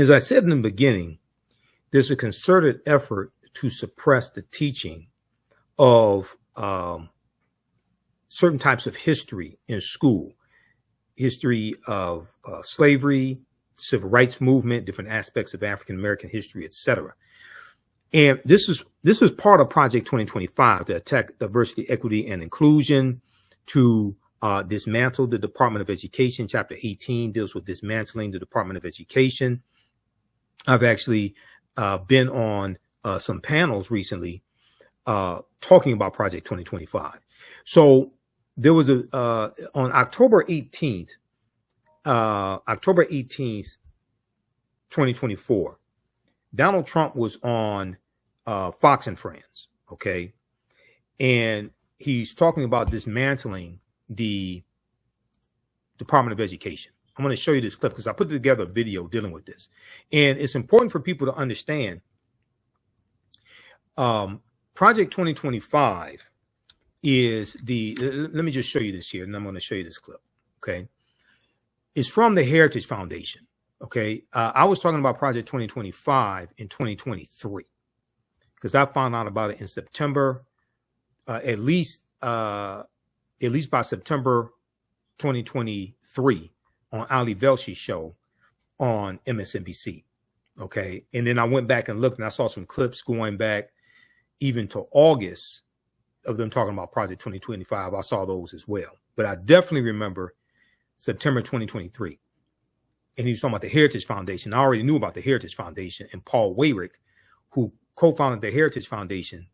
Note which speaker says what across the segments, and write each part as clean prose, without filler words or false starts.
Speaker 1: As I said in the beginning, there's a concerted effort to suppress the teaching of certain types of history in school, history of slavery, civil rights movement, different aspects of African American history, etc. And this is part of Project 2025 to attack diversity, equity, and inclusion, to dismantle the Department of Education. Chapter 18 deals with dismantling the Department of Education. I've actually been on some panels recently talking about Project 2025. So there was on October 18th, 2024, Donald Trump was on Fox and Friends, okay? And he's talking about dismantling the Department of Education. I'm going to show you this clip because I put together a video dealing with this. And it's important for people to understand Project 2025 is let me just show you this here, and I'm going to show you this clip, okay? It's from the Heritage Foundation, okay? I was talking about Project 2025 in 2023 because I found out about it in September, at least by September 2023 on Ali Velsh's show on MSNBC, okay? And then I went back and looked, and I saw some clips going back even to August of them talking about Project 2025. I saw those as well. But I definitely remember September 2023. And he was talking about the Heritage Foundation. I already knew about the Heritage Foundation and Paul Weyrick, who co-founded the Heritage Foundation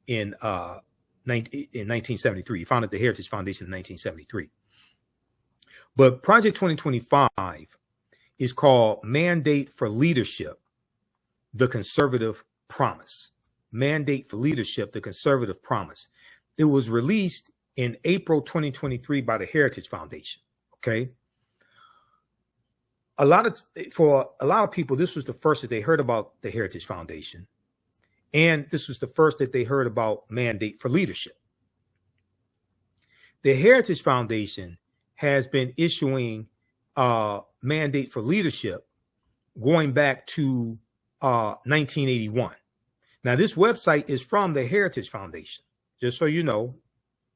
Speaker 1: in 1973. He founded the Heritage Foundation in 1973. But Project 2025 is called Mandate for Leadership, the Conservative Promise. Mandate for Leadership, the Conservative Promise. It was released in April 2023 by the Heritage Foundation, okay? For a lot of people, this was the first that they heard about the Heritage Foundation. And this was the first that they heard about Mandate for Leadership. The Heritage Foundation has been issuing Mandate for Leadership going back to 1981. Now, this website is from the Heritage Foundation. Just so you know,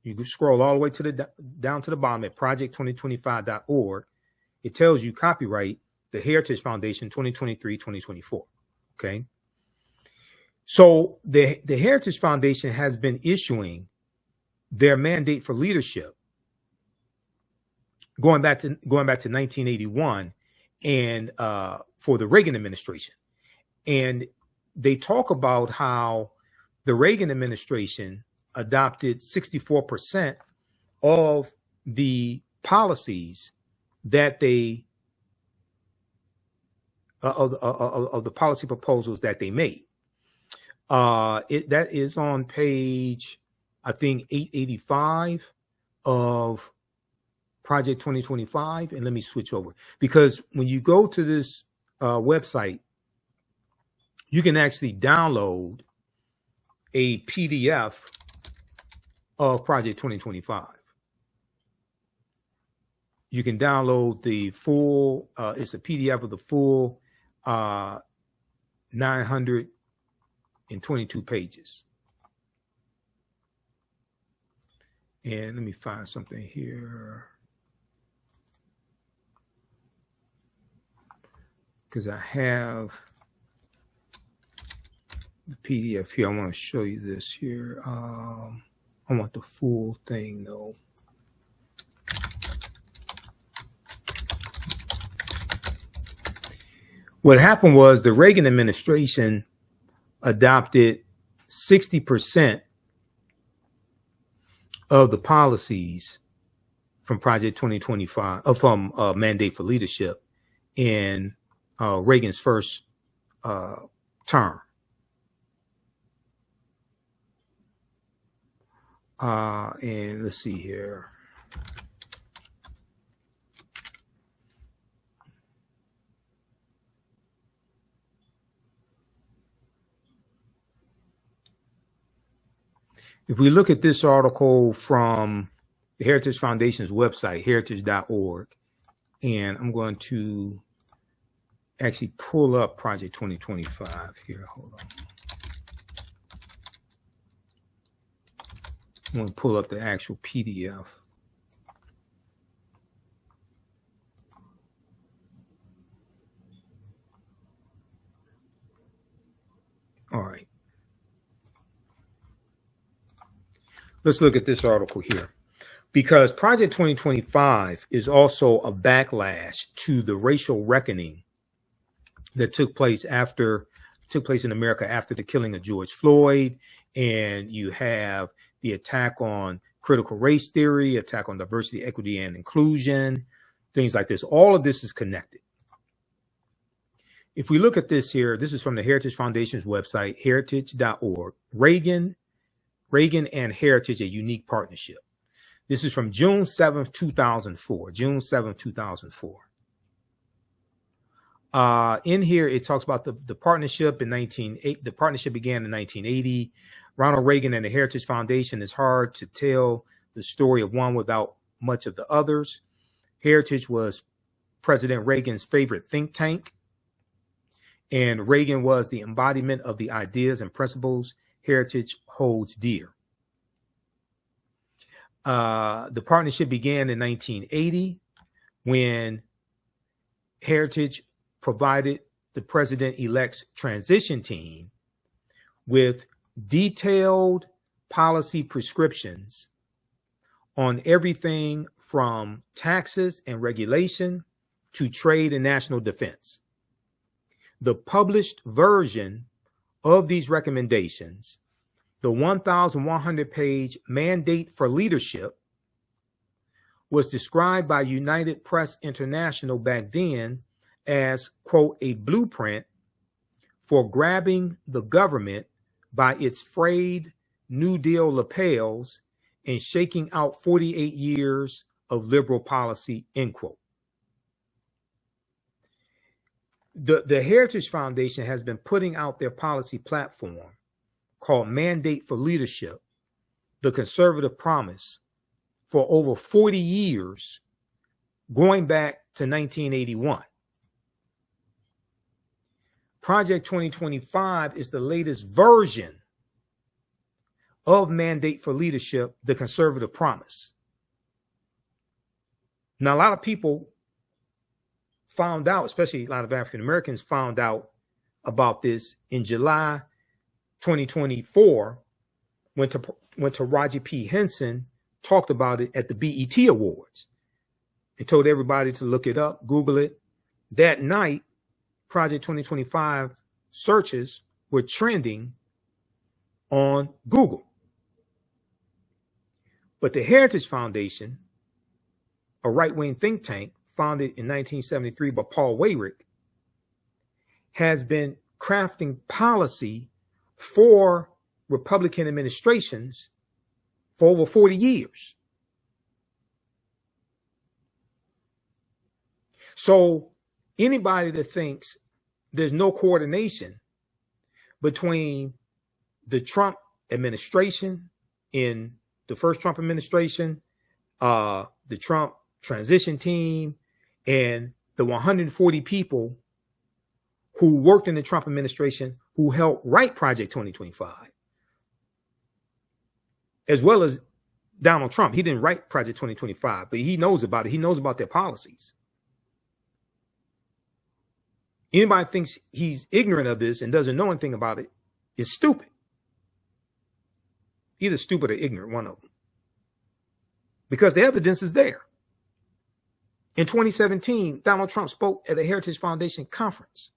Speaker 1: you can scroll all the way to down to the bottom at project2025.org. It tells you copyright the Heritage Foundation 2023-2024. Okay. So the Heritage Foundation has been issuing their Mandate for Leadership going back to 1981 and for the Reagan administration. And they talk about how the Reagan administration adopted 64% of the policies that they of the policy proposals that they made. That is on page, I think, 885 of Project 2025. And let me switch over, because when you go to this website, you can actually download a PDF of Project 2025. You can download the full, it's a PDF of the full 922 pages. And let me find something here, because I have the PDF here. I want to show you this here. I want the full thing though. What happened was the Reagan administration adopted 60% of the policies from Project 2025, from Mandate for Leadership in Reagan's first term. And let's see here. If we look at this article from the Heritage Foundation's website, heritage.org, and I'm going to actually pull up Project 2025 here. Hold on. I'm going to pull up the actual PDF. All right. Let's look at this article here, because Project 2025 is also a backlash to the racial reckoning that took place in America after the killing of George Floyd. And you have the attack on critical race theory, attack on diversity, equity, and inclusion, things like this. All of this is connected. If we look at this here, this is from the Heritage Foundation's website, heritage.org. Reagan and Heritage, a unique partnership. This is from June 7th, 2004. June 7th, 2004. In here, it talks about the partnership in 1980. The partnership began in 1980. Ronald Reagan and the Heritage Foundation. Is hard to tell the story of one without much of the others. Heritage was President Reagan's favorite think tank, and Reagan was the embodiment of the ideas and principles Heritage holds dear. The partnership began in 1980 when Heritage provided the president-elect's transition team with detailed policy prescriptions on everything from taxes and regulation to trade and national defense. The published version of these recommendations, the 1,100-page Mandate for Leadership, was described by United Press International back then as, quote, a blueprint for grabbing the government by its frayed New Deal lapels and shaking out 48 years of liberal policy, end quote. The Heritage Foundation has been putting out their policy platform called Mandate for Leadership, the Conservative Promise, for over 40 years, going back to 1981. Project 2025 is the latest version of Mandate for Leadership, the Conservative Promise. Now, a lot of people found out, especially a lot of African Americans found out about this in July 2024, when Taraji P. Henson talked about it at the BET Awards and told everybody to look it up, Google it. That night, Project 2025 searches were trending on Google. But the Heritage Foundation, a right-wing think tank founded in 1973 by Paul Weyrich, has been crafting policy for Republican administrations for over 40 years. So anybody that thinks there's no coordination between the Trump administration, in the first Trump administration, the Trump transition team, and the 140 people who worked in the Trump administration who helped write Project 2025, as well as Donald Trump. He didn't write Project 2025, but he knows about it. He knows about their policies. Anybody thinks he's ignorant of this and doesn't know anything about it is stupid. Either stupid or ignorant, one of them. Because the evidence is there. In 2017, Donald Trump spoke at a Heritage Foundation conference.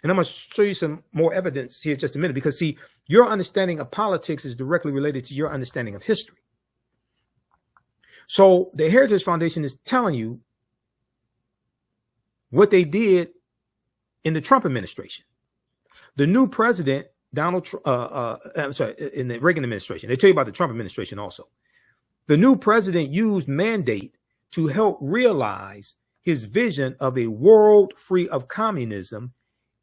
Speaker 1: And I'm going to show you some more evidence here in just a minute, because, see, your understanding of politics is directly related to your understanding of history. So the Heritage Foundation is telling you what they did in the Trump administration. The new president, in the Reagan administration, they tell you about the Trump administration also. The new president used Mandate to help realize his vision of a world free of communism,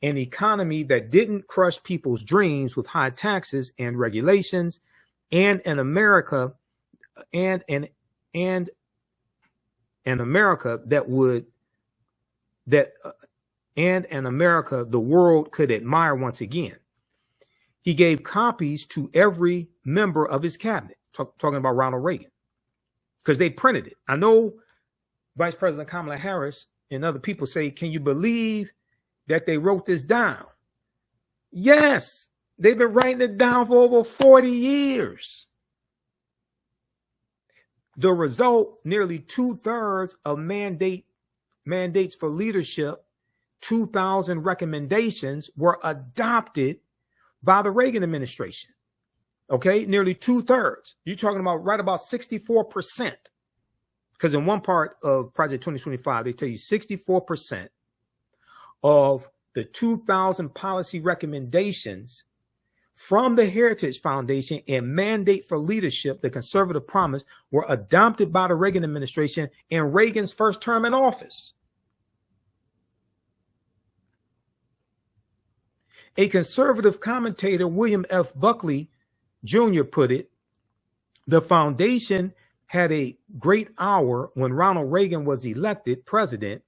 Speaker 1: an economy that didn't crush people's dreams with high taxes and regulations, and an America and an America that would that and an America the world could admire once again. He gave copies to every member of his cabinet, talking about Ronald Reagan, because they printed it. I know Vice President Kamala Harris and other people say, can you believe that they wrote this down? Yes, they've been writing it down for over 40 years. The result, nearly 2/3 of mandates for leadership, 2,000 recommendations were adopted by the Reagan administration. Okay, nearly 2/3. You're talking about right about 64%. Because in one part of Project 2025, they tell you 64% of the 2,000 policy recommendations from the Heritage Foundation and Mandate for Leadership, the Conservative Promise, were adopted by the Reagan administration in Reagan's first term in office. A conservative commentator, William F. Buckley Jr., put it, the foundation had a great hour when Ronald Reagan was elected president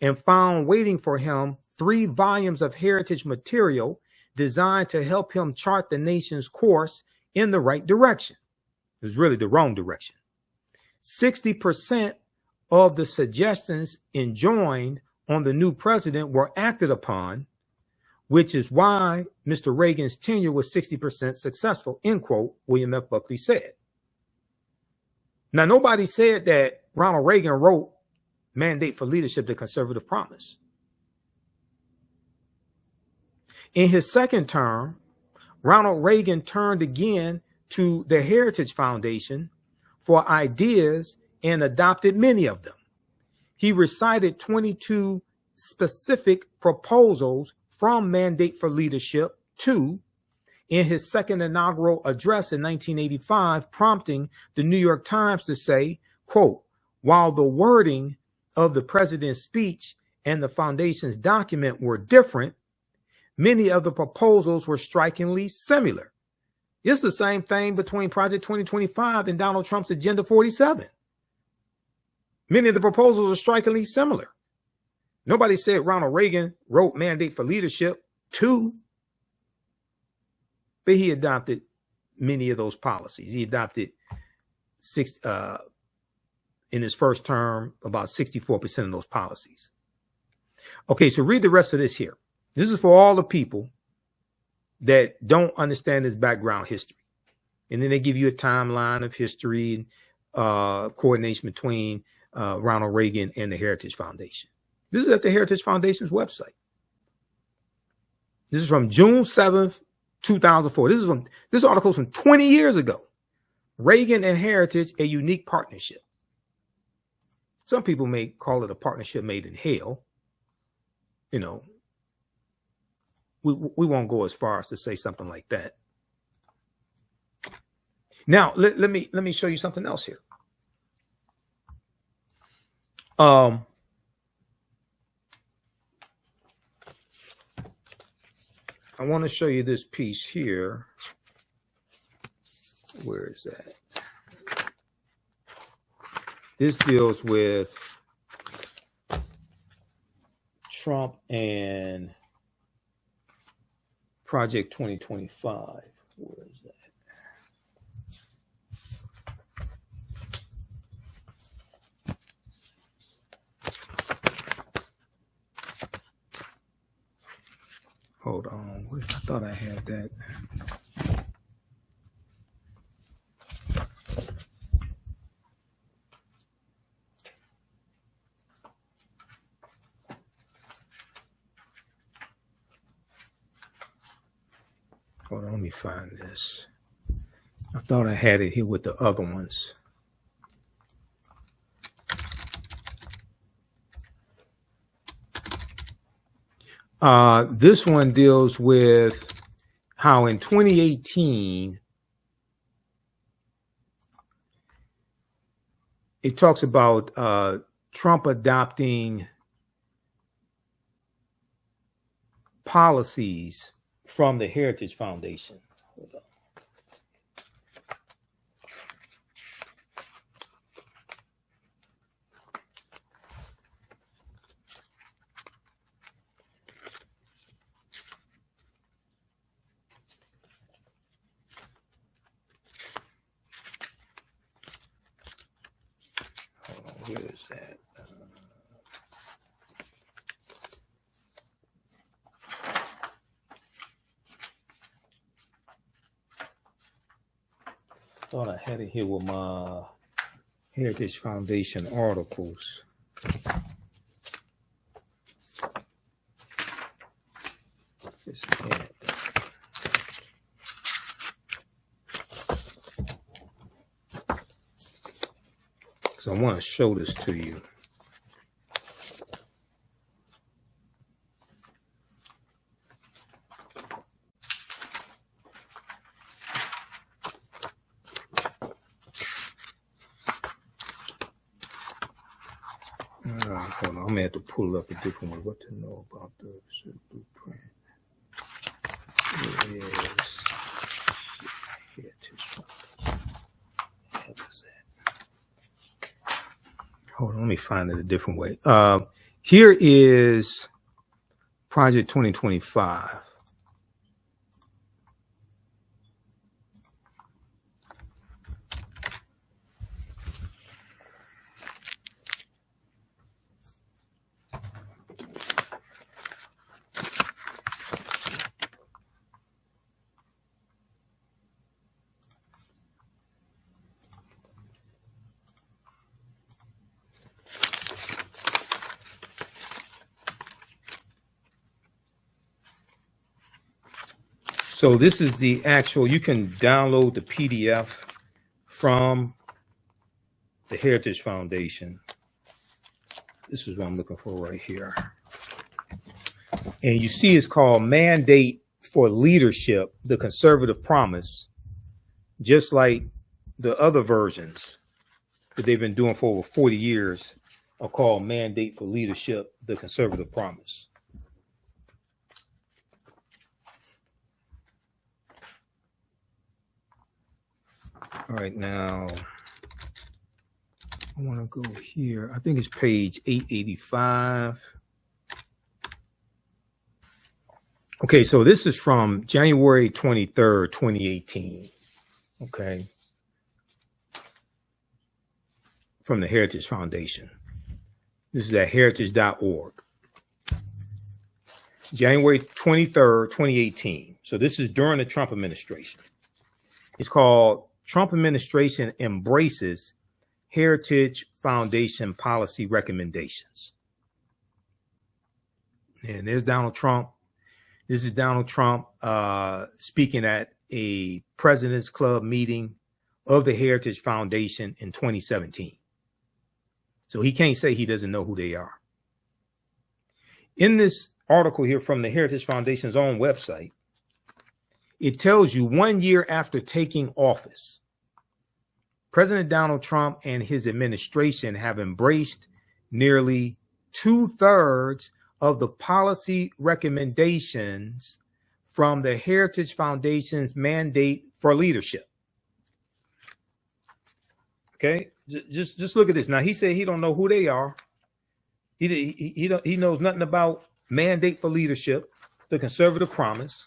Speaker 1: and found waiting for him 3 volumes of heritage material designed to help him chart the nation's course in the right direction. It was really the wrong direction. 60% of the suggestions enjoined on the new president were acted upon, which is why Mr. Reagan's tenure was 60% successful, end quote, William F. Buckley said. Now, nobody said that Ronald Reagan wrote Mandate for Leadership, the Conservative Promise. In his second term, Ronald Reagan turned again to the Heritage Foundation for ideas and adopted many of them. He recited 22 specific proposals from Mandate for Leadership 2 in his second inaugural address in 1985, prompting the New York Times to say, quote, while the wording of the president's speech and the foundation's document were different, many of the proposals were strikingly similar. It's the same thing between Project 2025 and Donald Trump's Agenda 47. Many of the proposals are strikingly similar. Nobody said Ronald Reagan wrote Mandate for Leadership 2, but he adopted many of those policies. He adopted in his first term, about 64% of those policies. Okay, so read the rest of this here. This is for all the people that don't understand this background history. And then they give you a timeline of history and coordination between Ronald Reagan and the Heritage Foundation. This is at the Heritage Foundation's website. This is from June 7th, 2004. This article is from 20 years ago. Reagan and Heritage, a unique partnership. Some people may call it a partnership made in hell. You know, we won't go as far as to say something like that. Now, let me show you something else here. I want to show you this piece here. Where is that? This deals with Trump and Project 2025. Where is that? Hold on. I thought I had that. Hold on, let me find this. I thought I had it here with the other ones. This one deals with how in 2018, it talks about Trump adopting policies from the Heritage Foundation. Hold on. Where is that? Thought I had it here with my Heritage Foundation articles. This is it. So I want to show this to you. Hold on, I'm gonna have to pull up a different one. What to know about the blueprint? It is Heritage. What is that? Hold on, let me find it a different way. Here is Project 2025. So this is the actual, you can download the PDF from the Heritage Foundation. This is what I'm looking for right here. And you see it's called Mandate for Leadership, the Conservative Promise, just like the other versions that they've been doing for over 40 years are called Mandate for Leadership, the Conservative Promise. All right, now I want to go here. I think it's page 885. Okay, so this is from January 23rd, 2018. Okay. From the Heritage Foundation. This is at heritage.org. January 23rd, 2018. So this is during the Trump administration. It's called Trump Administration Embraces Heritage Foundation Policy Recommendations. And there's Donald Trump. This is Donald Trump speaking at a President's Club meeting of the Heritage Foundation in 2017. So he can't say he doesn't know who they are. In this article here from the Heritage Foundation's own website, it tells you 1 year after taking office, President Donald Trump and his administration have embraced nearly 2/3 of the policy recommendations from the Heritage Foundation's Mandate for Leadership. Okay, just look at this. Now, he said he don't know who they are. He knows nothing about Mandate for Leadership, the Conservative Promise,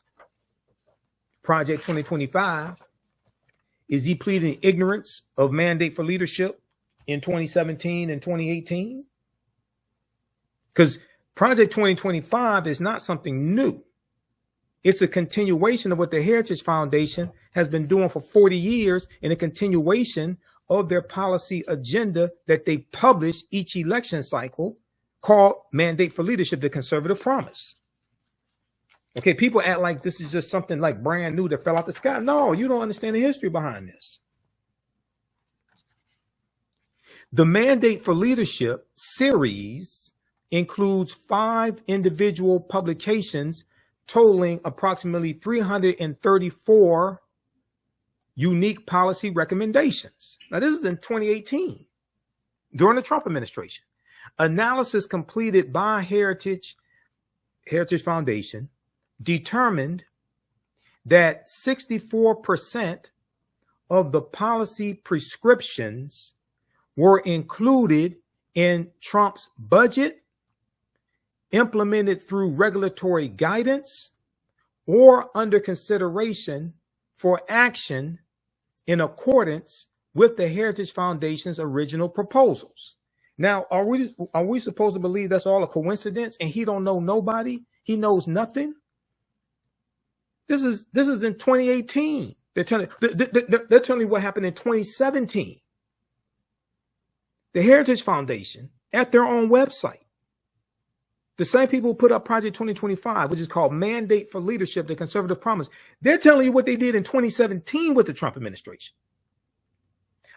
Speaker 1: Project 2025. Is he pleading ignorance of Mandate for Leadership in 2017 and 2018? Because Project 2025 is not something new. It's a continuation of what the Heritage Foundation has been doing for 40 years, and a continuation of their policy agenda that they publish each election cycle, called Mandate for Leadership, the Conservative Promise. Okay, people act like this is just something like brand new that fell out the sky. No, you don't understand the history behind this. The Mandate for Leadership series includes 5 individual publications totaling approximately 334 unique policy recommendations. Now, this is in 2018, during the Trump administration. Analysis completed by Heritage Foundation determined that 64% of the policy prescriptions were included in Trump's budget, implemented through regulatory guidance, or under consideration for action in accordance with the Heritage Foundation's original proposals. Now, are we supposed to believe that's all a coincidence and he don't know nobody? He knows nothing. This is in 2018. They're telling you what happened in 2017. The Heritage Foundation, at their own website, the same people who put up Project 2025, which is called Mandate for Leadership, the Conservative Promise, they're telling you what they did in 2017 with the Trump administration.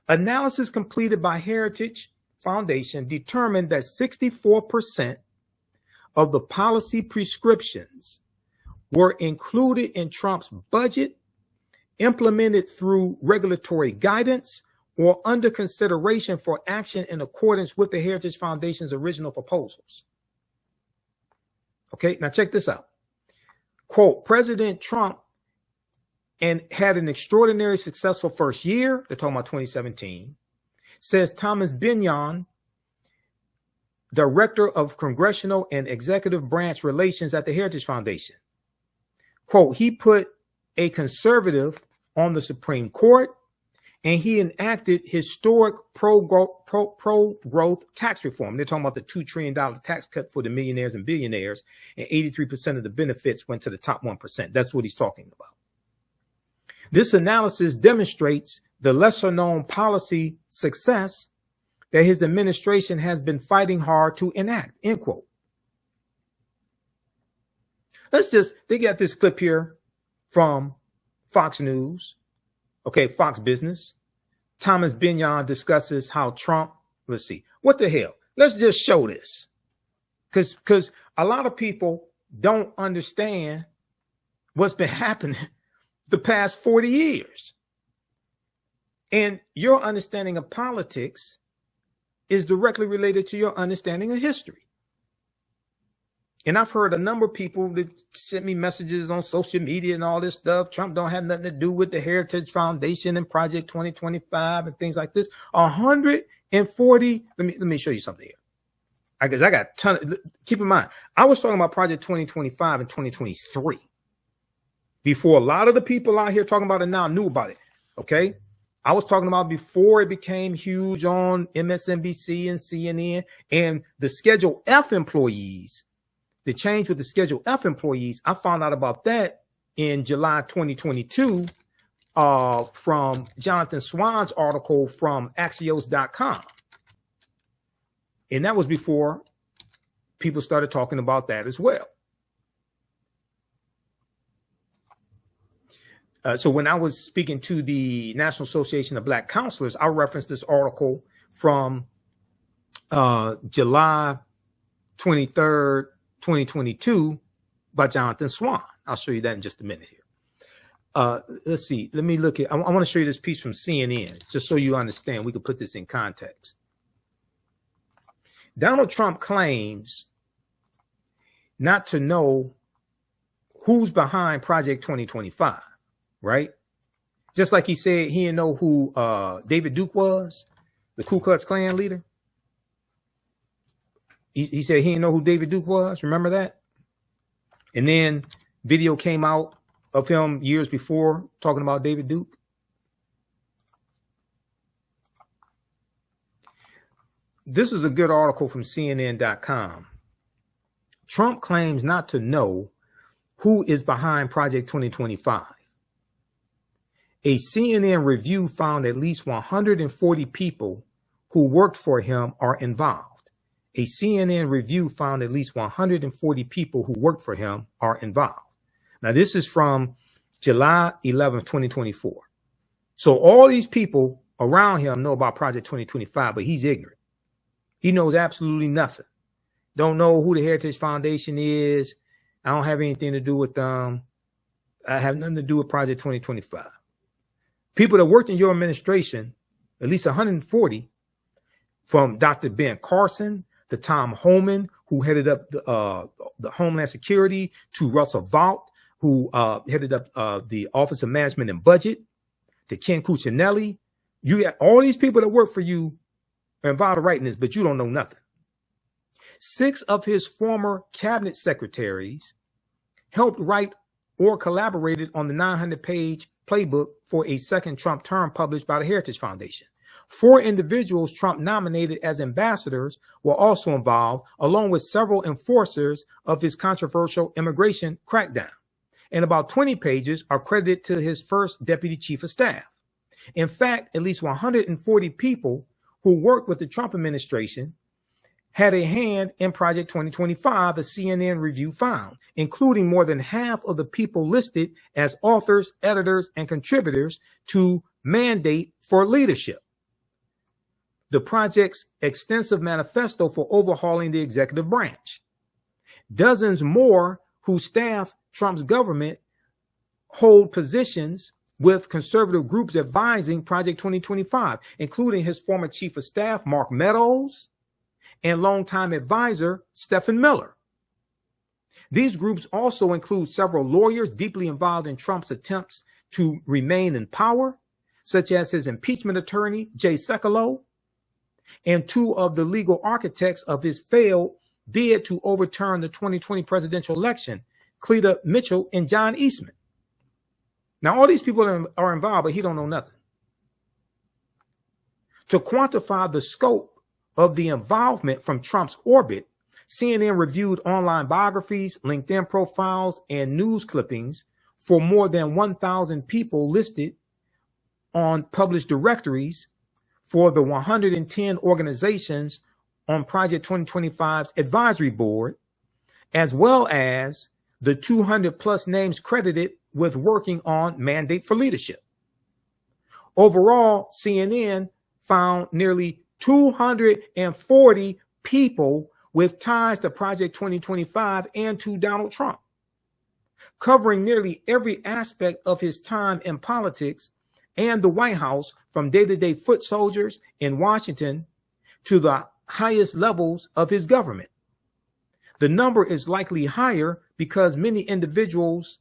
Speaker 1: Analysis completed by Heritage Foundation determined that 64% of the policy prescriptions were included in Trump's budget, implemented through regulatory guidance, or under consideration for action in accordance with the Heritage Foundation's original proposals. Okay, now check this out. Quote, President Trump had an extraordinary successful first year. They're talking about 2017. Says Thomas Binion, Director of Congressional and Executive Branch Relations at the Heritage Foundation. Quote, he put a conservative on the Supreme Court, and he enacted historic pro-growth tax reform. They're talking about the $2 trillion tax cut for the millionaires and billionaires, and 83% of the benefits went to the top 1%. That's what he's talking about. This analysis demonstrates the lesser-known policy success that his administration has been fighting hard to enact, end quote. They got this clip here from Fox News, okay, Fox Business. Thomas Binion discusses how Trump, let's see, what the hell? Let's just show this. Because a lot of people don't understand what's been happening the past 40 years. And your understanding of politics is directly related to your understanding of history. And I've heard a number of people that sent me messages on social media and all this stuff. Trump don't have nothing to do with the Heritage Foundation and Project 2025 and things like this. 140. Let me show you something here. I got a ton. Keep in mind, I was talking about Project 2025 and 2023 before a lot of the people out here talking about it now knew about it. Okay. I was talking about before it became huge on MSNBC and CNN and the Schedule F employees. The change with the Schedule F employees, I found out about that in July 2022 from Jonathan Swan's article from Axios.com. And that was before people started talking about that as well. So when I was speaking to the National Association of Black Counselors, I referenced this article from July 23rd, 2022 by Jonathan Swan. I'll show you that in just a minute here. Let's see. Let me look at, I want to show you this piece from CNN, just so you understand. We can put this in context. Donald Trump claims not to know who's behind Project 2025, right? Just like he said he didn't know who David Duke was, the Ku Klux Klan leader. He said he didn't know who David Duke was. Remember that? And then video came out of him years before talking about David Duke. This is a good article from CNN.com. Trump claims not to know who is behind Project 2025. A CNN review found at least 140 people who worked for him are involved. A CNN review found at least 140 people who worked for him are involved. Now, this is from July 11, 2024. So all these people around him know about Project 2025, but he's ignorant. He knows absolutely nothing. Don't know who the Heritage Foundation is. I don't have anything to do with them. I have nothing to do with Project 2025. People that worked in your administration, at least 140, from Dr. Ben Carson, to Tom Homan, who headed up the Homeland Security, to Russell Vought, who headed up the Office of Management and Budget, to Ken Cuccinelli. You got all these people that work for you are involved in writing this, but you don't know nothing. 6 of his former cabinet secretaries helped write or collaborated on the 900-page playbook for a second Trump term published by the Heritage Foundation. 4 individuals Trump nominated as ambassadors were also involved, along with several enforcers of his controversial immigration crackdown. And about 20 pages are credited to his first deputy chief of staff. In fact, at least 140 people who worked with the Trump administration had a hand in Project 2025, a CNN review found, including more than half of the people listed as authors, editors, and contributors to Mandate for Leadership, the project's extensive manifesto for overhauling the executive branch. Dozens more who staff Trump's government hold positions with conservative groups advising Project 2025, including his former chief of staff, Mark Meadows, and longtime advisor, Stephen Miller. These groups also include several lawyers deeply involved in Trump's attempts to remain in power, such as his impeachment attorney, Jay Sekulow, and 2 of the legal architects of his failed bid to overturn the 2020 presidential election, Cleta Mitchell and John Eastman. Now, all these people are involved, but he don't know nothing. To quantify the scope of the involvement from Trump's orbit, CNN reviewed online biographies, LinkedIn profiles, and news clippings for more than 1,000 people listed on published directories for the 110 organizations on Project 2025's advisory board, as well as the 200 plus names credited with working on Mandate for Leadership. Overall, CNN found nearly 240 people with ties to Project 2025 and to Donald Trump, covering nearly every aspect of his time in politics and the White House, from day-to-day foot soldiers in Washington to the highest levels of his government. The number is likely higher because many individuals'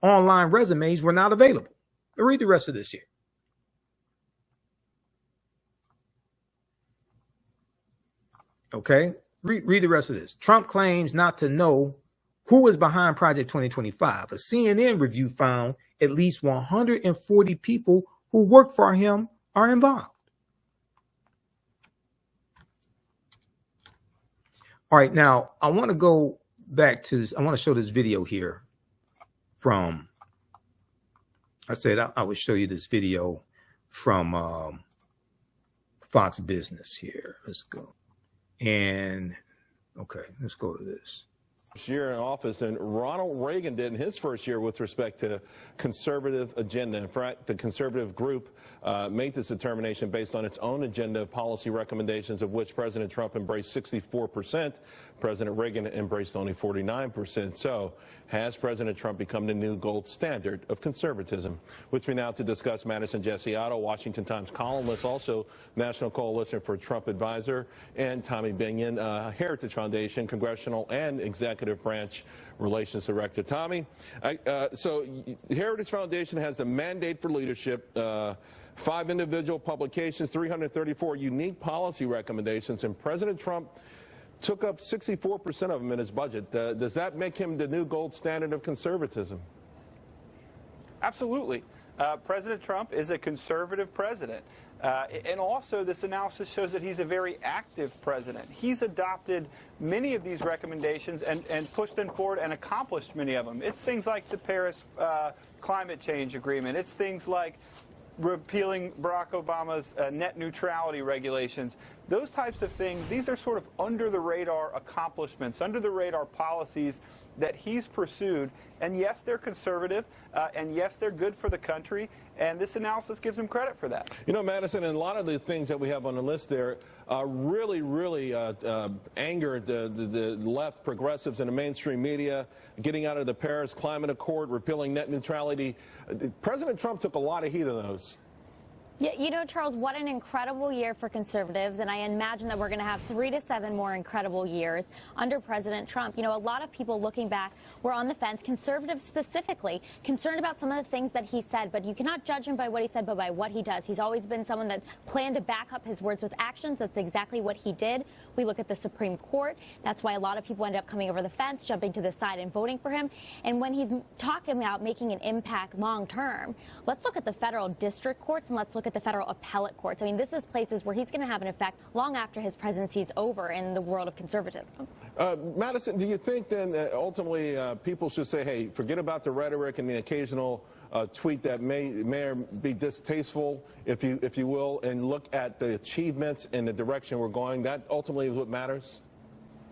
Speaker 1: online resumes were not available. Read the rest of this here. Okay, read the rest of this. Trump claims not to know who is behind Project 2025. A CNN review found at least 140 people who work for him are involved. All right, now I want to go back to this. I want to show this video here from, I said I would show you this video from Fox Business here. Let's go. And okay, let's go to this.
Speaker 2: Year in office than Ronald Reagan did in his first year with respect to conservative agenda. In fact, the conservative group made this determination based on its own agenda of policy recommendations, of which President Trump embraced 64%. President Reagan embraced only 49%. So has President Trump become the new gold standard of conservatism? With me now to discuss Madison Jesse Otto, Washington Times columnist, also National Coalition for Trump advisor, and Tommy Binion, Heritage Foundation, Congressional and Executive Branch Relations Director. Tommy, so Heritage Foundation has the Mandate for Leadership, 5 individual publications, 334 unique policy recommendations, and President Trump took up 64% of them in his budget. Does that make him the new gold standard of conservatism?
Speaker 3: Absolutely. President Trump is a conservative president. And also, this analysis shows that he's a very active president. He's adopted many of these recommendations and pushed them forward and accomplished many of them. It's things like the Paris climate change agreement. It's things like repealing Barack Obama's net neutrality regulations. Those types of things, these are sort of under-the-radar accomplishments, under-the-radar policies that he's pursued. And yes, they're conservative, and yes, they're good for the country, and this analysis gives him credit for that.
Speaker 2: You know, Madison, and a lot of the things that we have on the list there really angered the left progressives in the mainstream media, getting out of the Paris Climate Accord, repealing net neutrality. President Trump took a lot of heat of those.
Speaker 4: Yeah, you know, Charles, what an incredible year for conservatives, and I imagine that we're going to have 3 to 7 more incredible years under President Trump. You know, a lot of people looking back were on the fence, conservatives specifically, concerned about some of the things that he said, but you cannot judge him by what he said, but by what he does. He's always been someone that planned to back up his words with actions. That's exactly what he did. We look at the Supreme Court. That's why a lot of people end up coming over the fence, jumping to the side and voting for him. And when he's talking about making an impact long term, let's look at the federal district courts and let's look at at the federal appellate courts. I mean, this is places where he's going to have an effect long after his presidency is over in the world of conservatism.
Speaker 2: Madison, do you think then that ultimately people should say, hey, forget about the rhetoric and the occasional tweet that may be distasteful, if you will, and look at the achievements and the direction we're going? That ultimately is what matters?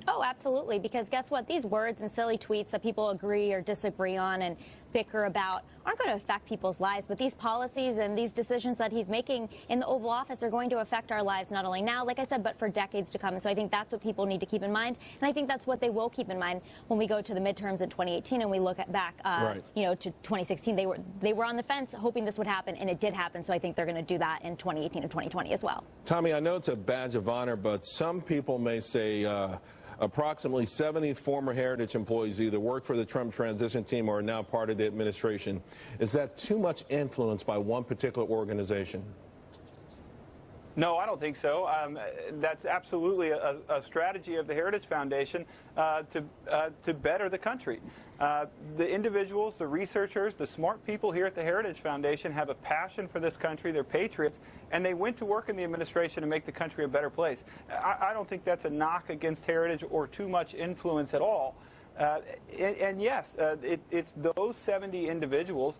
Speaker 4: Oh, absolutely, because guess what? These words and silly tweets that people agree or disagree on and bicker about aren't going to affect people's lives, but these policies and these decisions that he's making in the Oval Office are going to affect our lives not only now, like I said, but for decades to come. And so I think that's what people need to keep in mind, and I think that's what they will keep in mind when we go to the midterms in 2018 and we look at back, you know, to 2016. They were on the fence hoping this would happen, and it did happen. So I think they're going to do that in 2018 and 2020 as well.
Speaker 2: Tommy, I know it's a badge of honor, but some people may say approximately 70 former Heritage employees either work for the Trump transition team or are now part of the administration. Is that too much influence by one particular organization?
Speaker 3: No, I don't think so. That's absolutely a strategy of the Heritage Foundation to better the country. The individuals, the researchers, the smart people here at the Heritage Foundation have a passion for this country. They're patriots, and they went to work in the administration to make the country a better place. I don't think that's a knock against Heritage or too much influence at all. And yes, it's those 70 individuals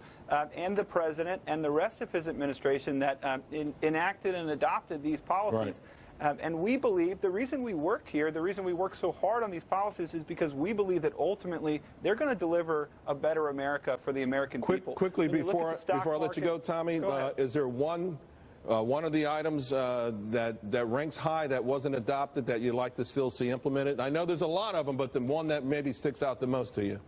Speaker 3: and the president and the rest of his administration that enacted and adopted these policies. Right. And we believe the reason we work here, the reason we work so hard on these policies is because we believe that ultimately they're going to deliver a better America for the American people.
Speaker 2: Quickly, before I let you go, Tommy, is there one of the items that ranks high that wasn't adopted that you'd like to still see implemented? I know there's a lot of them, but the one that maybe sticks out the most to you.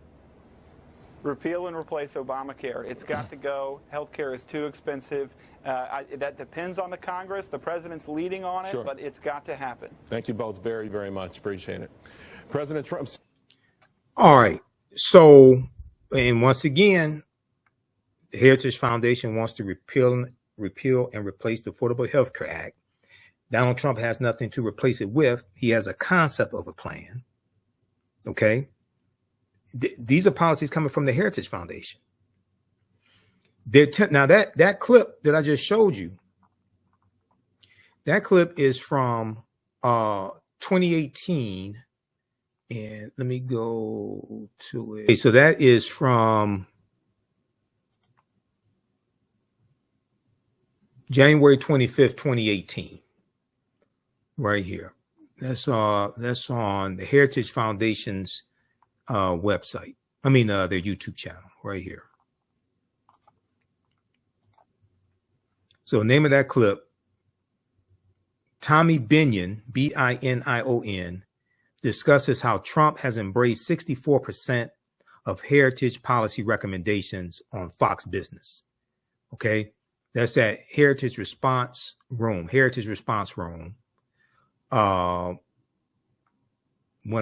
Speaker 3: Repeal and replace Obamacare. It's got to go. Health care is too expensive. That depends on the Congress. The president's leading on it, but it's got to happen.
Speaker 2: Thank you both very, very much. Appreciate it. President Trump.
Speaker 1: All right. So, and once again, the Heritage Foundation wants to repeal and replace the Affordable Health Care Act. Donald Trump has nothing to replace it with. He has a concept of a plan. Okay. These are policies coming from the Heritage Foundation. Now that clip that I just showed you, that clip is from 2018. And let me go to it. Okay, so that is from January 25th, 2018, right here. That's on the Heritage Foundation's website. I mean, their YouTube channel right here. So the name of that clip, Tommy Binion, B-I-N-I-O-N, discusses how Trump has embraced 64% of Heritage policy recommendations on Fox Business. Okay. That's at Heritage Response Room, one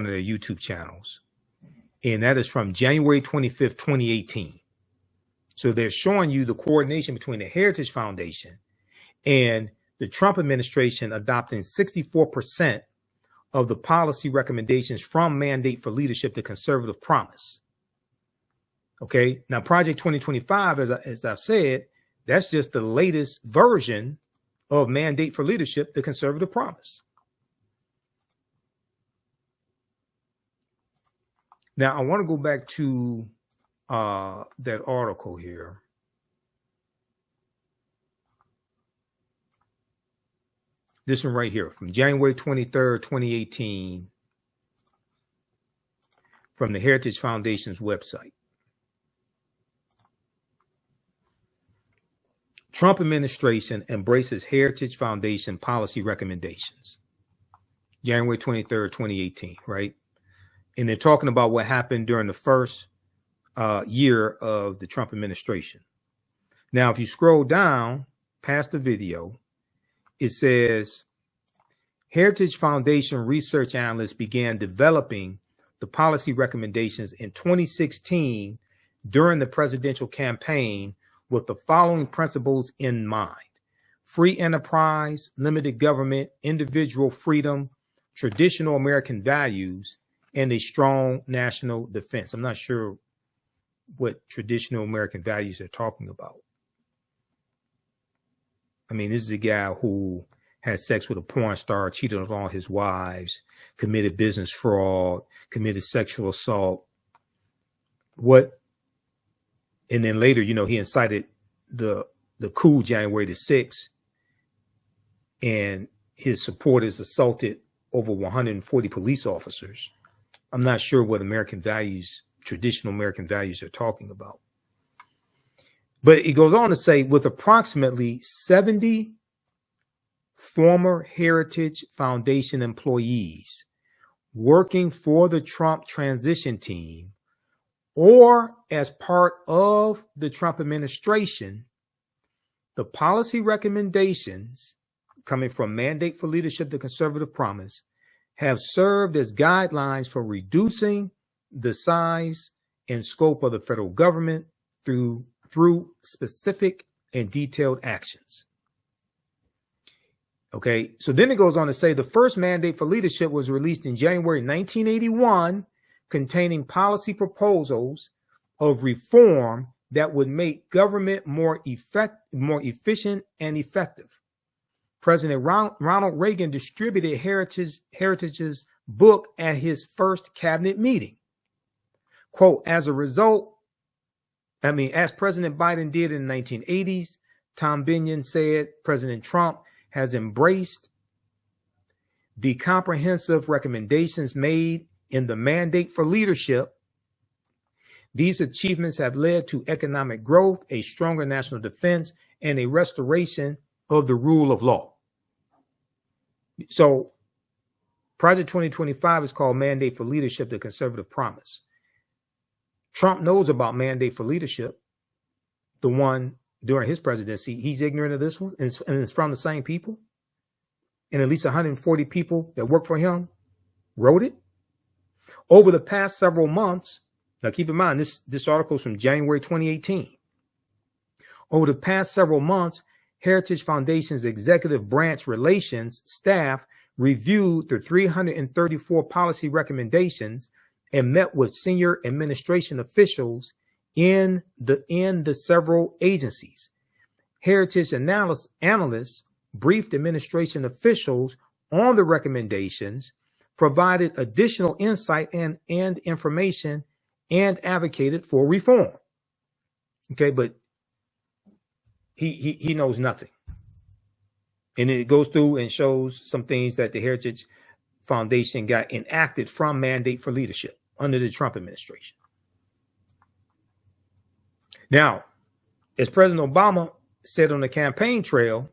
Speaker 1: of the YouTube channels. And that is from January 25th, 2018. So they're showing you the coordination between the Heritage Foundation and the Trump administration adopting 64% of the policy recommendations from Mandate for Leadership, the Conservative Promise. Okay. Now, Project 2025, as I've said, that's just the latest version of Mandate for Leadership, the Conservative Promise. Now, I want to go back to that article here. This one right here from January 23rd, 2018, from the Heritage Foundation's website. Trump administration embraces Heritage Foundation policy recommendations. January 23rd, 2018, right? And they're talking about what happened during the first year of the Trump administration. Now, if you scroll down past the video, it says Heritage Foundation research analysts began developing the policy recommendations in 2016 during the presidential campaign with the following principles in mind: free enterprise, limited government, individual freedom, traditional American values, and a strong national defense. I'm not sure what traditional American values they're talking about. I mean, this is a guy who had sex with a porn star, cheated on all his wives, committed business fraud, committed sexual assault. What? And then later, you know, he incited the coup January the 6th, and his supporters assaulted over 140 police officers. I'm not sure what American values, traditional American values, they're talking about. But it goes on to say, with approximately 70 former Heritage Foundation employees working for the Trump transition team or as part of the Trump administration, the policy recommendations coming from Mandate for Leadership, the Conservative Promise, have served as guidelines for reducing the size and scope of the federal government through specific and detailed actions. Okay, so then it goes on to say the first Mandate for Leadership was released in January 1981, containing policy proposals of reform that would make government more efficient and effective. President Ronald Reagan distributed Heritage's book at his first cabinet meeting. Quote, as President Biden did in the 1980s, Tom Binion said, President Trump has embraced the comprehensive recommendations made in the Mandate for Leadership. These achievements have led to economic growth, a stronger national defense, and a restoration of the rule of law. So Project 2025 is called Mandate for Leadership, the Conservative Promise. Trump knows about Mandate for Leadership, the one during his presidency. He's ignorant of this one, and it's from the same people. And at least 140 people that work for him wrote it. Over the past several months, now keep in mind, this article is from January 2018. Over the past several months, Heritage Foundation's executive branch relations staff reviewed the 334 policy recommendations and met with senior administration officials in the several agencies. Heritage analysts briefed administration officials on the recommendations, provided additional insight and information, and advocated for reform. Okay, but he knows nothing. And it goes through and shows some things that the Heritage Foundation got enacted from Mandate for Leadership under the Trump administration. Now, as President Obama said on the campaign trail,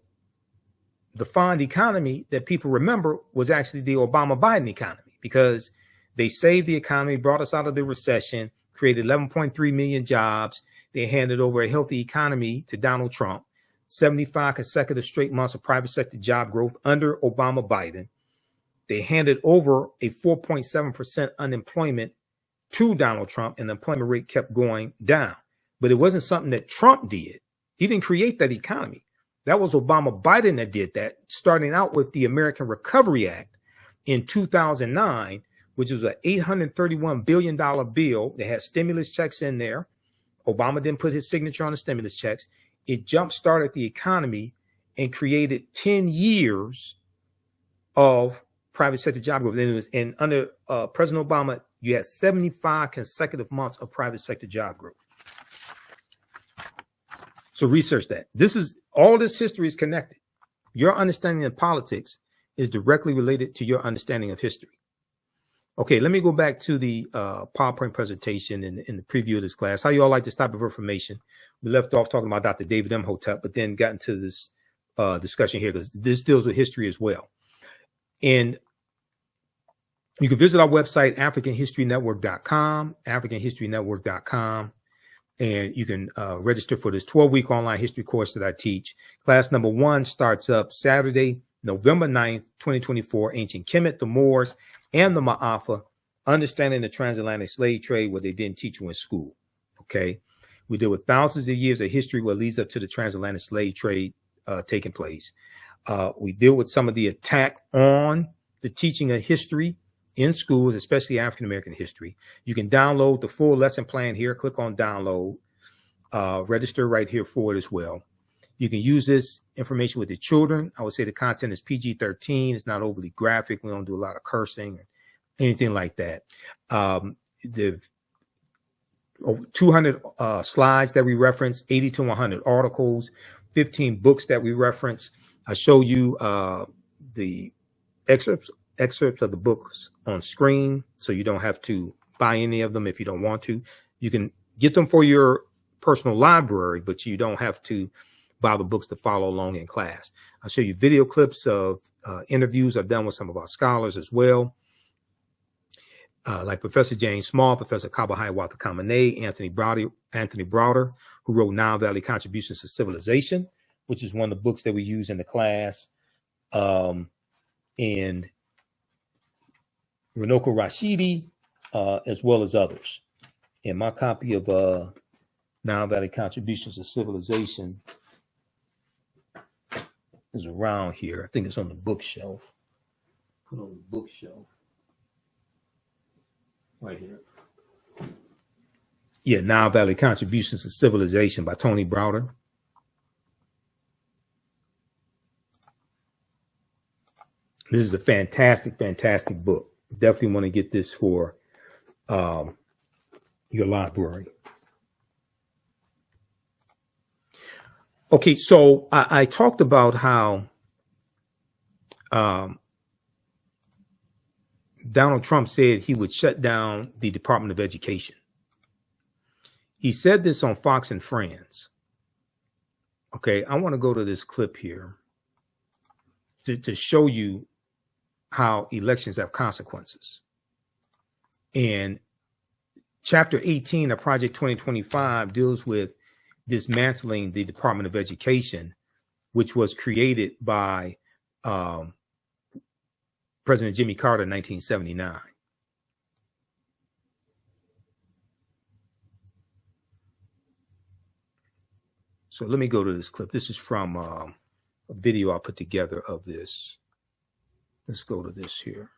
Speaker 1: the fond economy that people remember was actually the Obama-Biden economy, because they saved the economy, brought us out of the recession, created 11.3 million jobs. They handed over a healthy economy to Donald Trump, 75 consecutive straight months of private sector job growth under Obama-Biden. They handed over a 4.7% unemployment to Donald Trump, and the employment rate kept going down. But it wasn't something that Trump did. He didn't create that economy. That was Obama-Biden that did that, starting out with the American Recovery Act in 2009, which was an $831 billion bill that had stimulus checks in there. Obama didn't put his signature on the stimulus checks. It jump-started the economy and created 10 years of private sector job growth. And under President Obama, you had 75 consecutive months of private sector job growth. So research that. All this history is connected. Your understanding of politics is directly related to your understanding of history. Okay, let me go back to the PowerPoint presentation in the preview of this class. How you all like this type of information? We left off talking about Dr. David Imhotep, but then got into this discussion here because this deals with history as well. And you can visit our website, AfricanHistoryNetwork.com, AfricanHistoryNetwork.com. And you can register for this 12-week online history course that I teach. Class number 1 starts up Saturday, November 9th, 2024, Ancient Kemet, the Moors, and the Ma'afa, Understanding the Transatlantic Slave Trade, what they didn't teach you in school. Okay. We deal with thousands of years of history, what leads up to the transatlantic slave trade taking place. We deal with some of the attack on the teaching of history in schools, especially African-American history. You can download the full lesson plan here. Click on download, register right here for it as well. You can use this information with your children. I would say the content is PG-13. It's not overly graphic. We don't do a lot of cursing or anything like that. The 200 slides that we reference, 80 to 100 articles, 15 books that we reference. I show you the excerpts of the books on screen, so you don't have to buy any of them if you don't want to. You can get them for your personal library, but you don't have to buy the books to follow along in class. I'll show you video clips of interviews I've done with some of our scholars as well, like Professor James Small, Professor Kabahai Watakamane, Anthony Browder, who wrote Nile Valley Contributions to Civilization, which is one of the books that we use in the class, and Runoko Rashidi, as well as others. And my copy of Nile Valley Contributions to Civilization is around here. I think it's on the bookshelf. Put on the bookshelf. Right here. Yeah, Nile Valley Contributions to Civilization by Tony Browder. This is a fantastic, fantastic book. Definitely want to get this for your library. Okay, so I talked about how Donald Trump said he would shut down the Department of Education. He said this on Fox and Friends. Okay, I want to go to this clip here to show you how elections have consequences. And Chapter 18 of Project 2025 deals with dismantling the Department of Education, which was created by President Jimmy Carter in 1979. So let me go to this clip. This is from a video I put together of this. Let's go to this here.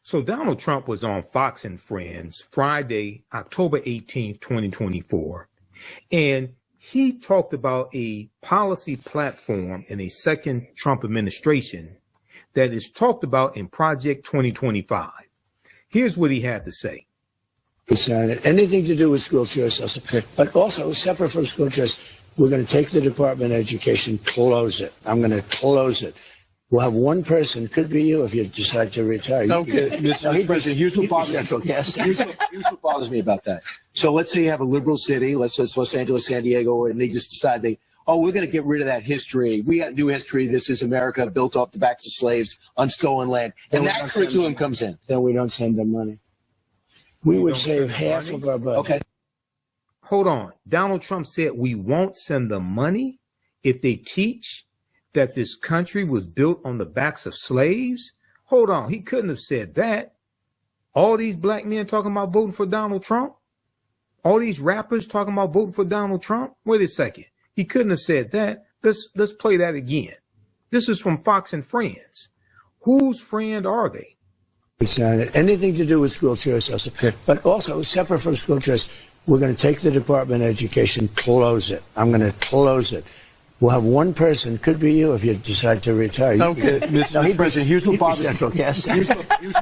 Speaker 1: So Donald Trump was on Fox and Friends Friday, October 18th, 2024. And he talked about a policy platform in a second Trump administration that is talked about in Project 2025. Here's what he had to say.
Speaker 5: Anything to do with school choice, but also separate from school choice, we're going to take the Department of Education, close it. I'm going to close it. We'll have one person, could be you if you decide to retire.
Speaker 6: Okay, Mr. President, here's what bothers me about that. So let's say you have a liberal city, let's say it's Los Angeles, San Diego, and they just decide we're going to get rid of that history. We got new history. This is America built off the backs of slaves on stolen land. And that curriculum comes in.
Speaker 5: Then we don't send them money. We would save half of our budget.
Speaker 6: Okay.
Speaker 1: Hold on. Donald Trump said we won't send them money if they teach that this country was built on the backs of slaves? Hold on. He couldn't have said that. All these black men talking about voting for Donald Trump? All these rappers talking about voting for Donald Trump? Wait a second. He couldn't have said that. Let's play that again. This is from Fox and Friends. Whose friend are they?
Speaker 5: Anything to do with school choice, but also separate from school choice, we're going to take the Department of Education, close it. I'm going to close it. We'll have one person, could be you if you decide to retire.
Speaker 6: Okay, Mr. President, here's what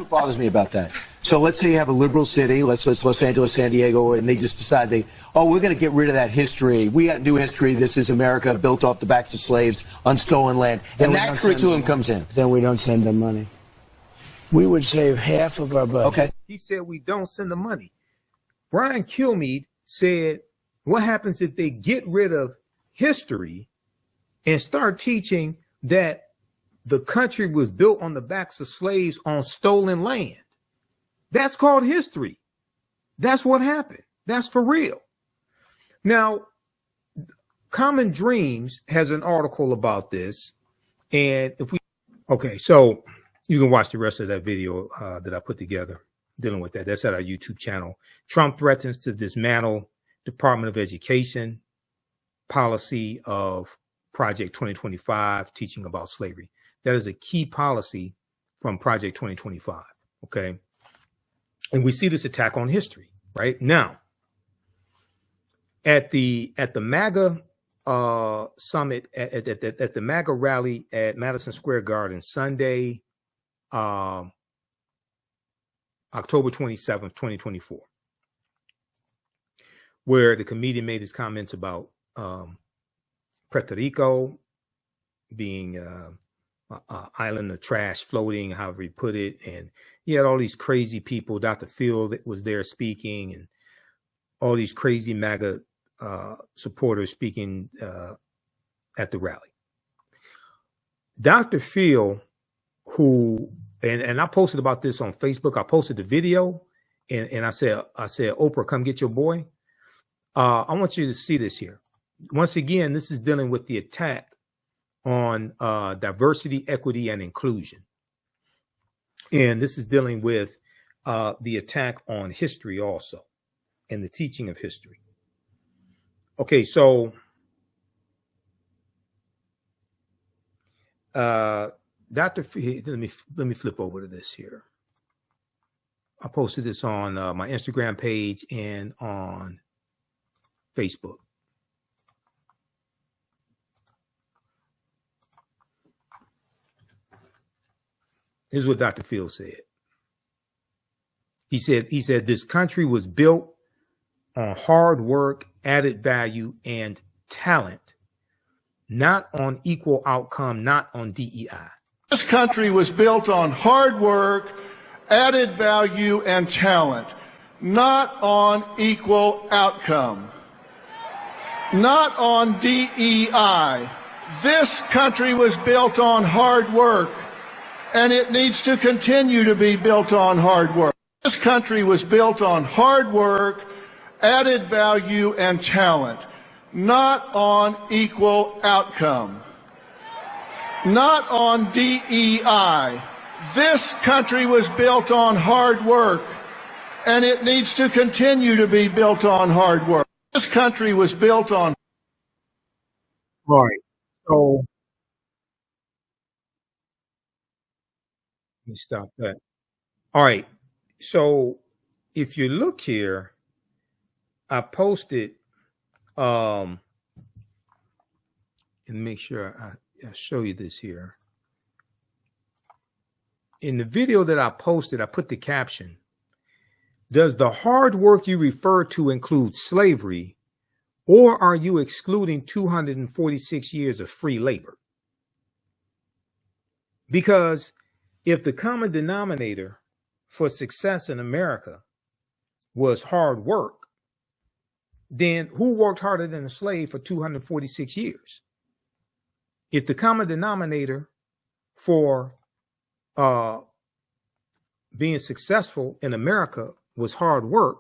Speaker 6: bothers me about that. So let's say you have a liberal city, let's say it's Los Angeles, San Diego, and they just decide we're going to get rid of that history. We got new history. This is America built off the backs of slaves on stolen land. And that curriculum comes in.
Speaker 5: Then we don't send them money. We would save half of our budget.
Speaker 6: Okay.
Speaker 1: He said we don't send the money. Brian Kilmeade said, what happens if they get rid of history and start teaching that the country was built on the backs of slaves on stolen land? That's called history. That's what happened. That's for real. Now, Common Dreams has an article about this. And so you can watch the rest of that video that I put together dealing with that. That's at our YouTube channel. Trump threatens to dismantle Department of Education policy of Project 2025, teaching about slavery. that is a key policy from Project 2025. Okay. And we see this attack on history right now at the MAGA summit at the MAGA rally at Madison Square Garden Sunday, October 27th, 2024, where the comedian made his comments about Puerto Rico being an island of trash floating, however he put it. And he had all these crazy people. Dr. Phil that was there speaking, and all these crazy MAGA supporters speaking at the rally. Dr. Phil, who, and I posted about this on Facebook. I posted the video, and I said, Oprah, come get your boy. I want you to see this here. Once again, this is dealing with the attack on diversity, equity, and inclusion. And this is dealing with the attack on history also, and the teaching of history. Okay, so Dr. Let me flip over to this here. I posted this on my Instagram page and on Facebook. This is what Dr. Phil said. He said this country was built on hard work, added value, and talent, not on equal outcome, not on DEI.
Speaker 7: This country was built on hard work, added value, and talent, not on equal outcome, not on DEI. This country was built on hard work, and it needs to continue to be built on hard work. This country was built on hard work, added value, and talent, not on equal outcome, not on DEI. This country was built on hard work, and it needs to continue to be built on hard work. This country was built on.
Speaker 1: All right. So let me stop that. All right. So if you look here, I posted, and make sure I show you this here. In the video that I posted, I put the caption, does the hard work you refer to include slavery, or are you excluding 246 years of free labor? Because if the common denominator for success in America was hard work, then who worked harder than a slave for 246 years? If the common denominator for being successful in America was hard work,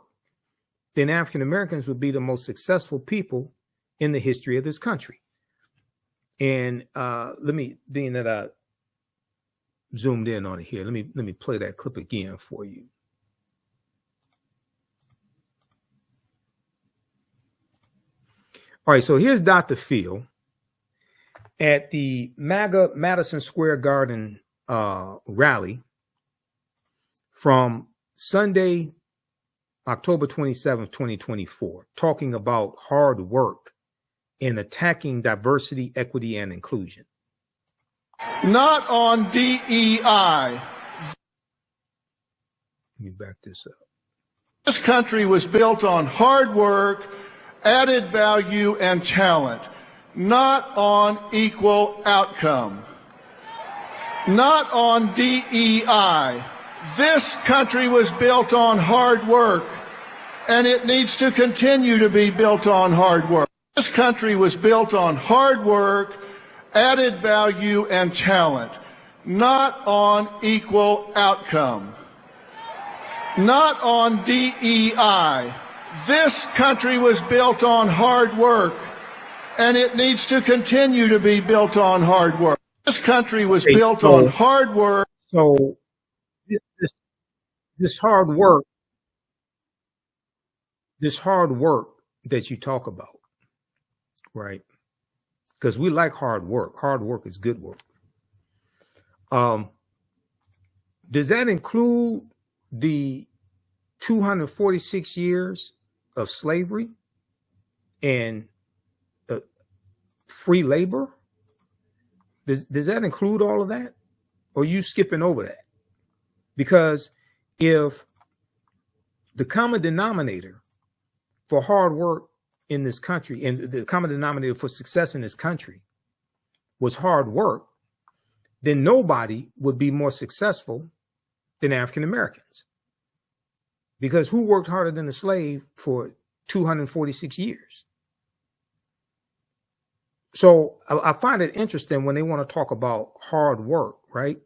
Speaker 1: then African Americans would be the most successful people in the history of this country. And being that I zoomed in on it here, let me play that clip again for you. All right, so here's Dr. Phil at the MAGA Madison Square Garden rally from Sunday, October 27th, 2024, talking about hard work and attacking diversity, equity, and inclusion.
Speaker 7: Not on DEI.
Speaker 1: Let me back this up.
Speaker 7: This country was built on hard work, added value, and talent, not on equal outcome, not on DEI. This country was built on hard work, and it needs to continue to be built on hard work. This country was built on hard work, added value, and talent, not on equal outcome, not on DEI. This country was built on hard work, and it needs to continue to be built on hard work. This country was built on hard work.
Speaker 1: So this hard work that you talk about, right? Because we like hard work. Hard work is good work. Does that include the 246 years of slavery and free labor? Does that include all of that? Or are you skipping over that? Because if the common denominator for hard work in this country and the common denominator for success in this country was hard work, then nobody would be more successful than African Americans. Because who worked harder than the slave for 246 years? So I find it interesting when they want to talk about hard work, right?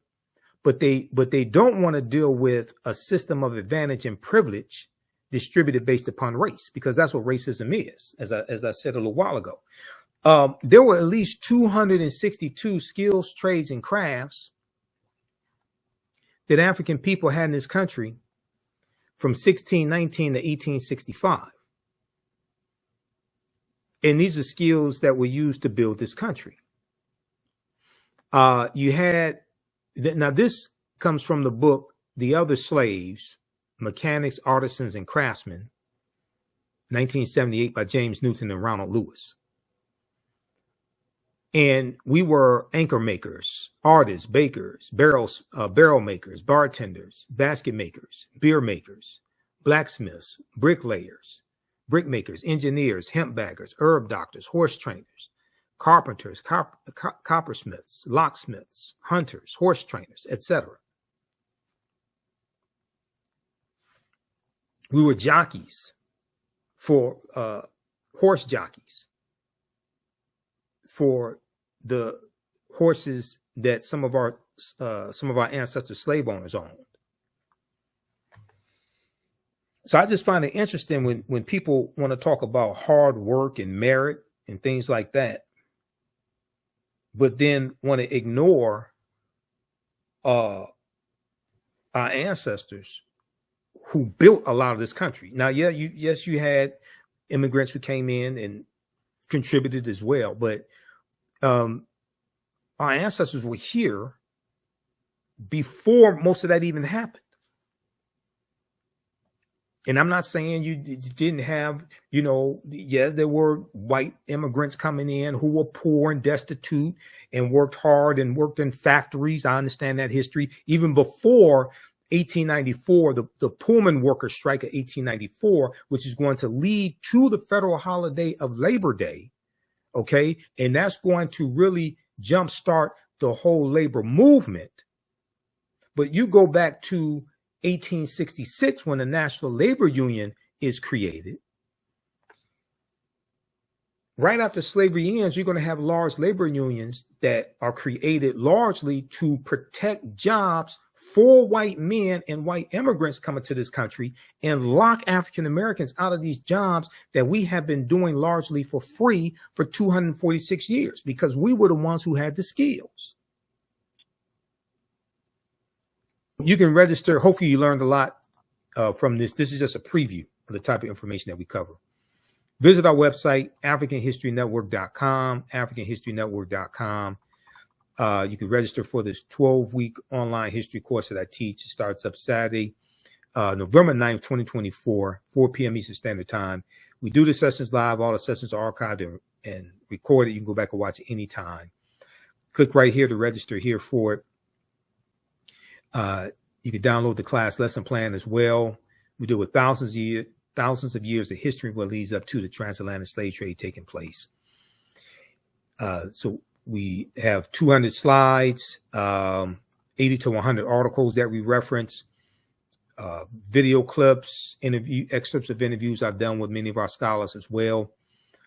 Speaker 1: But they don't want to deal with a system of advantage and privilege distributed based upon race, because that's what racism is, as I said a little while ago. There were at least 262 skills, trades, and crafts that African people had in this country from 1619 to 1865. And these are skills that were used to build this country. You had, now this comes from the book, The Other Slaves, Mechanics, Artisans, and Craftsmen, 1978 by James Newton and Ronald Lewis. And we were anchor makers, artists, bakers, barrel makers, bartenders, basket makers, beer makers, blacksmiths, bricklayers, brick makers, engineers, hemp baggers, herb doctors, horse trainers, carpenters, coppersmiths, locksmiths, hunters, horse trainers, etc. We were jockeys for horse jockeys for the horses that some of our ancestors, slave owners, owned. So I just find it interesting when people want to talk about hard work and merit and things like that, but then want to ignore our ancestors who built a lot of this country. Now, yeah, you had immigrants who came in and contributed as well, but our ancestors were here before most of that even happened. And I'm not saying you didn't have, there were white immigrants coming in who were poor and destitute and worked hard and worked in factories. I understand that history. Even before 1894, the Pullman workers' strike of 1894, which is going to lead to the federal holiday of Labor Day. Okay. And that's going to really jumpstart the whole labor movement. But you go back to 1866, when the National Labor Union is created. Right after slavery ends, you're going to have large labor unions that are created largely to protect jobs for white men and white immigrants coming to this country and lock African Americans out of these jobs that we have been doing largely for free for 246 years, because we were the ones who had the skills. You can register. Hopefully you learned a lot from this. This is just a preview of the type of information that we cover. Visit our website, AfricanHistoryNetwork.com, AfricanHistoryNetwork.com. You can register for this 12-week online history course that I teach. It starts up Saturday, November 9th, 2024, 4 p.m. Eastern Standard Time. We do the sessions live. All the sessions are archived and recorded. You can go back and watch it anytime. Click right here to register here for it. You can download the class lesson plan as well. We do with thousands of years of history, what leads up to the transatlantic slave trade taking place. So we have 200 slides, 80 to 100 articles that we reference, video clips, excerpts of interviews I've done with many of our scholars as well.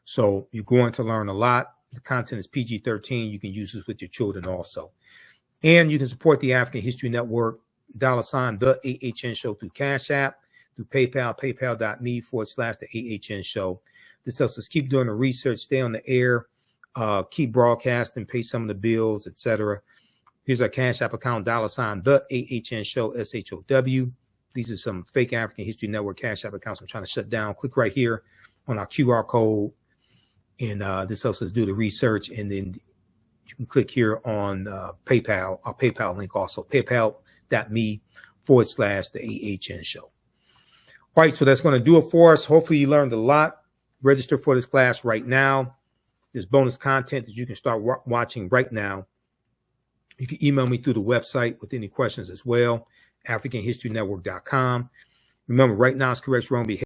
Speaker 1: So you're going to learn a lot. The content is PG-13. You can use this with your children also. And you can support the African History Network, $, the AHN Show, through Cash App, through PayPal, paypal.me/the AHN Show. This helps us keep doing the research, stay on the air, keep broadcasting, pay some of the bills, etc. Here's our Cash App account, $, the AHN Show, SHOW. These are some fake African History Network Cash App accounts I'm trying to shut down. Click right here on our QR code, and this helps us do the research, and then you can click here on PayPal, our PayPal link also, paypal.me/the AHN show. All right, so that's going to do it for us. Hopefully you learned a lot. Register for this class right now. There's bonus content that you can start watching right now. You can email me through the website with any questions as well, AfricanHistoryNetwork.com. Remember, right now is correct wrong behavior.